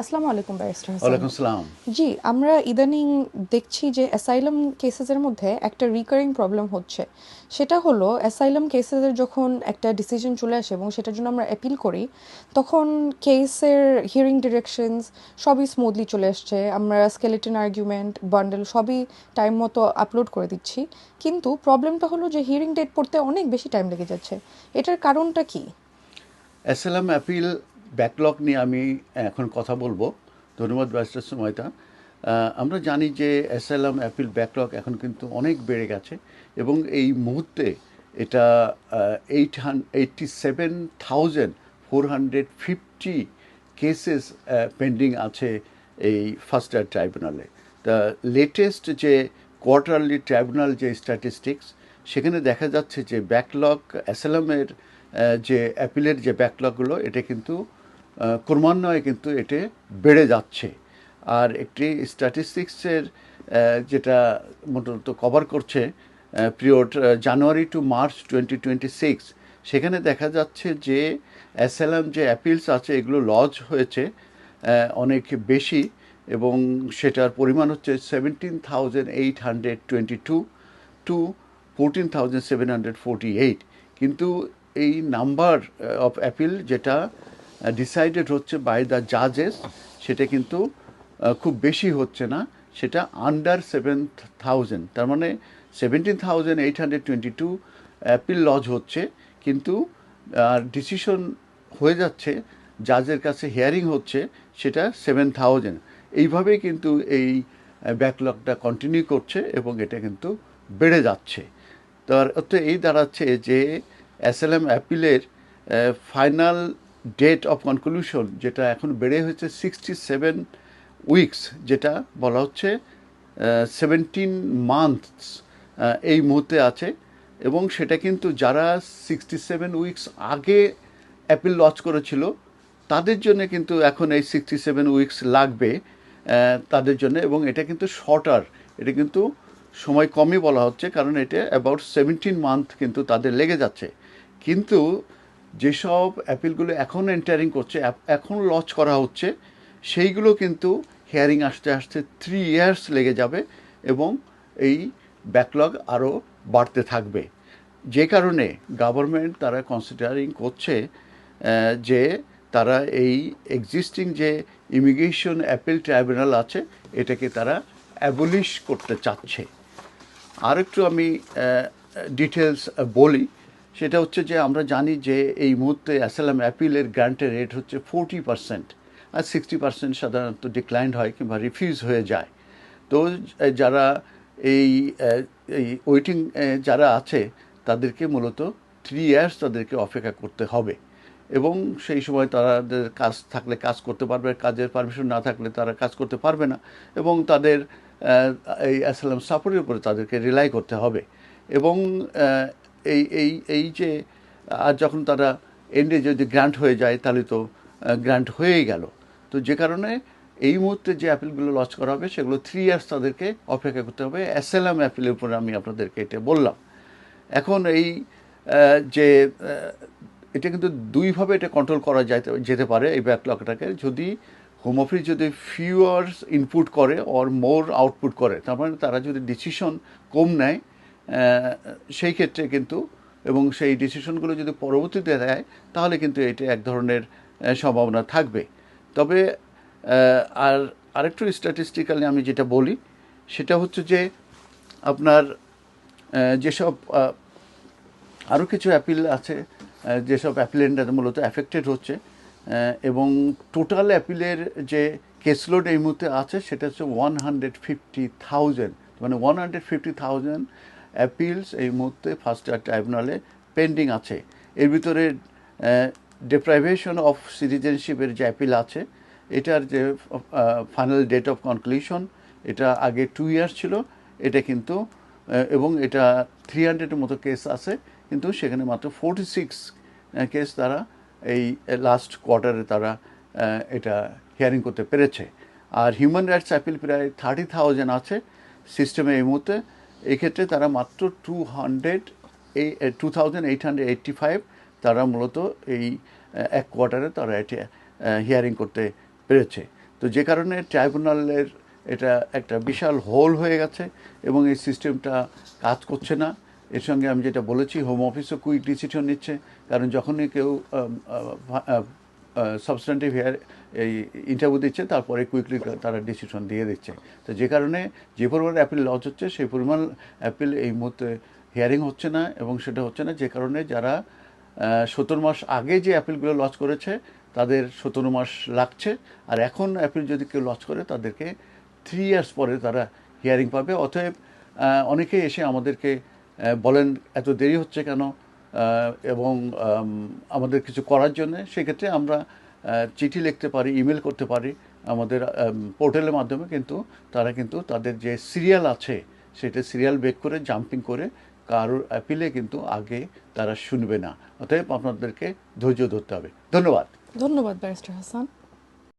আসসালামু আলাইকুম ব্যারিস্টার হাসান। ওয়ালাইকুম সালাম। জি, আমরা ইদানিং দেখছি যে অ্যাসাইলাম কেসেসের মধ্যে একটা রিকারিং প্রবলেম হচ্ছে। সেটা হলো অ্যাসাইলাম কেসেসের যখন একটা ডিসিশন চলে আসে এবং সেটার জন্য আমরা অ্যাপিল করি, তখন কেসের হিয়ারিং ডিরেকশনস সবই স্মুথলি চলে আসছে। আমরা স্কেলেটন আর্গুমেন্ট, বান্ডেল সবই টাইম মতো আপলোড করে দিচ্ছি। কিন্তু প্রবলেমটা হলো যে হিয়ারিং ডেট পড়তে অনেক বেশি টাইম লেগে যাচ্ছে। এটার কারণটা কি? অ্যাসাইলাম অ্যাপিল ব্যাকলগ নিয়ে আমি এখন কথা বলবো। ধন্যবাদ ব্যারিস্টার সুমাইতা। আমরা জানি যে অ্যাসাইলাম অ্যাপিল ব্যাকলগ এখন কিন্তু অনেক বেড়ে গেছে এবং এই মুহূর্তে এটা 87,450 কেসেস পেন্ডিং আছে এই ফার্স্ট ইয়ার ট্রাইব্যুনালে। দ্য লেটেস্ট যে কোয়ার্টারলি ট্রাইব্যুনাল যে স্ট্যাটিস্টিক্স, সেখানে দেখা যাচ্ছে যে ব্যাকলগ অ্যাসাইলামের যে অ্যাপিলের যে ব্যাকলগগুলো এটা কিন্তু ক্রমান্বয়ে কিন্তু এটা বেড়ে যাচ্ছে। আর একটি স্ট্যাটিস্টিক্সের যেটা মূলত কভার করছে পিরিয়ড জানুয়ারি টু মার্চ 2026, সেখানে দেখা যাচ্ছে যে অ্যাসাইলাম যে অ্যাপিলস আছে এগুলো লজ হয়েছে অনেক বেশি, এবং সেটার পরিমাণ হচ্ছে 17,822 টু 14,748। কিন্তু এই নাম্বার অফ অ্যাপিল যেটা ডিসাইডেড হচ্ছে বাই দ্য জাজেস, সেটা কিন্তু খুব বেশি হচ্ছে না, সেটা আন্ডার 7,000। তার মানে 17,822 অ্যাপিল লজ হচ্ছে, কিন্তু ডিসিশন হয়ে যাচ্ছে, জাজের কাছে হিয়ারিং হচ্ছে সেটা 7,000। এইভাবেই কিন্তু এই ব্যাকলগটা কন্টিনিউ করছে এবং এটা কিন্তু বেড়ে যাচ্ছে। তার অর্থ এই দাঁড়াচ্ছে যে অ্যাসাইলাম অ্যাপিলের ফাইনাল ডেট অফ কনক্লুশন যেটা এখন বেড়ে হয়েছে 67 উইকস, যেটা বলা হচ্ছে 17 মান্থস এই মুহূর্তে আছে। এবং সেটা কিন্তু যারা 67 উইকস আগে অ্যাপিল লঞ্চ করেছিল তাদের জন্য কিন্তু এখন এই 67 উইকস লাগবে তাদের জন্য, এবং এটা কিন্তু শর্টার, এটা কিন্তু সময় কমই বলা হচ্ছে, কারণ এটা অ্যাবাউট 17 মান্থ কিন্তু তাদের লেগে যাচ্ছে। কিন্তু যেসব অ্যাপিলগুলো এখন এন্টারিং করছে, এখন লঞ্চ করা হচ্ছে, সেইগুলো কিন্তু হিয়ারিং আসতে আসতে 3 ইয়ার্স লেগে যাবে এবং এই ব্যাকলগ আরও বাড়তে থাকবে। যে কারণে গভর্নমেন্ট তারা কনসিডারিং করছে যে তারা এই এক্সিস্টিং যে ইমিগ্রেশন অ্যাপিল ট্রাইব্যুনাল আছে এটাকে তারা অ্যাবলিশ করতে চাচ্ছে। আর একটু আমি ডিটেলস বলি, সেটা হচ্ছে যে আমরা জানি যে এই মুহূর্তে অ্যাসাইলাম অ্যাপিলের গ্রান্টের রেট হচ্ছে 40%, আর 60% সাধারণত ডিক্লাইন্ড হয় কিংবা রিফিউজ হয়ে যায়। তো যারা এই এই ওয়েটিং যারা আছে তাদেরকে মূলত 3 ইয়ার্স তাদেরকে অপেক্ষা করতে হবে, এবং সেই সময় তাদের কাজ থাকলে কাজ করতে পারবে, কাজের পারমিশন না থাকলে তারা কাজ করতে পারবে না, এবং তাদের এই অ্যাসাইলাম সাপোর্টের উপরে তাদেরকে রিলাই করতে হবে। এবং এই এই এই যে আর যখন তারা এন্ডে যদি গ্রান্ট হয়ে যায় তাহলে তো গ্রান্ট হয়েই গেল। তো যে কারণে এই মুহূর্তে যে অ্যাপিলগুলো লঞ্চ করা হবে সেগুলো 3 ইয়ার্স তাদেরকে অপেক্ষা করতে হবে। অ্যাসাইলাম অ্যাপিলের উপরে আমি আপনাদেরকে এটা বললাম। এখন এই যে এটা কিন্তু দুইভাবে এটা কন্ট্রোল করা যেতে পারে এই ব্যাকলগটাকে, যদি হোম অফিস যদি ফিউয়ার্স ইনপুট করে অর মোর আউটপুট করে, তার মানে তারা যদি ডিসিশন কম নেয় সেই ক্ষেত্রে কিন্তু, এবং সেই ডিসিশনগুলো যদি পরবর্তীতে দেয় তাহলে কিন্তু এটা এক ধরনের সম্ভাবনা থাকবে। তবে আর আরেকটু স্ট্যাটিস্টিক্যালি আমি যেটা বলি সেটা হচ্ছে যে আপনার যেসব আরও কিছু অ্যাপিল আছে, যেসব অ্যাপিলেন্টরা মূলত অ্যাফেক্টেড হচ্ছে, এবং টোটাল অ্যাপিলের যে কেসলোড এই মুহূর্তে আছে সেটা হচ্ছে 150,000, মানে 150,000 অ্যাপিলস এই মুহূর্তে ফার্স্ট ইয়ার ট্রাইব্যুনালে পেন্ডিং আছে। এর ভিতরে ডেপ্রাইভেশন অফ সিটিজেনশিপের যে অ্যাপিল আছে এটার যে ফাইনাল ডেট অফ কনক্লুশন, এটা আগে 2 ইয়ার্স ছিল, এটা কিন্তু এবং এটা 300-এর মতো কেস আছে, কিন্তু সেখানে মাত্র 46 কেস তারা এই লাস্ট কোয়ার্টারে তারা এটা হিয়ারিং করতে পেরেছে। আর হিউম্যান রাইটস অ্যাপিল প্রায় 30,000 আছে সিস্টেমে এই মুহূর্তে। এক্ষেত্রে তারা মাত্র 2,885 তারা মূলত এই এক কোয়ার্টারে তারা এটা হিয়ারিং করতে পেরেছে। তো যে কারণে ট্রাইব্যুনালের এটা একটা বিশাল হোল হয়ে গেছে এবং এই সিস্টেমটা কাজ করছে না। এর সঙ্গে আমি যেটা বলেছি, হোম অফিসও কুইক ডিসিশন নিচ্ছে, কারণ যখনই কেউ সাবস্ট্যান্টিভ এই ইন্টারভিউ দিচ্ছে তারপরে কুইকলি তারা ডিসিশন দিয়ে দিচ্ছে। তো যে কারণে যে পরিমাণ অ্যাপিল লঞ্চ হচ্ছে সেই পরিমাণ অ্যাপিল এই মুহূর্তে হিয়ারিং হচ্ছে না, এবং সেটা হচ্ছে না যে কারণে যারা 17 মাস আগে যে অ্যাপিলগুলো লঞ্চ করেছে তাদের 17 মাস লাগছে, আর এখন অ্যাপিল যদি কেউ লঞ্চ করে তাদেরকে 3 ইয়ার্স পরে তারা হিয়ারিং পাবে। অতএব অনেকেই এসে আমাদেরকে বলেন এত দেরি হচ্ছে কেন, এবং আমাদের কিছু করার জন্যে। সেক্ষেত্রে আমরা চিঠি লিখতে পারি, ইমেল করতে পারি আমাদের পোর্টালের মাধ্যমে, কিন্তু তারা কিন্তু তাদের যে সিরিয়াল আছে সেটা সিরিয়াল ব্রেক করে জাম্পিং করে কারোর অ্যাপিলে কিন্তু আগে তারা শুনবে না। অতএব আপনাদেরকে ধৈর্য ধরতে হবে। ধন্যবাদ। ধন্যবাদ ব্যারিস্টার হাসান।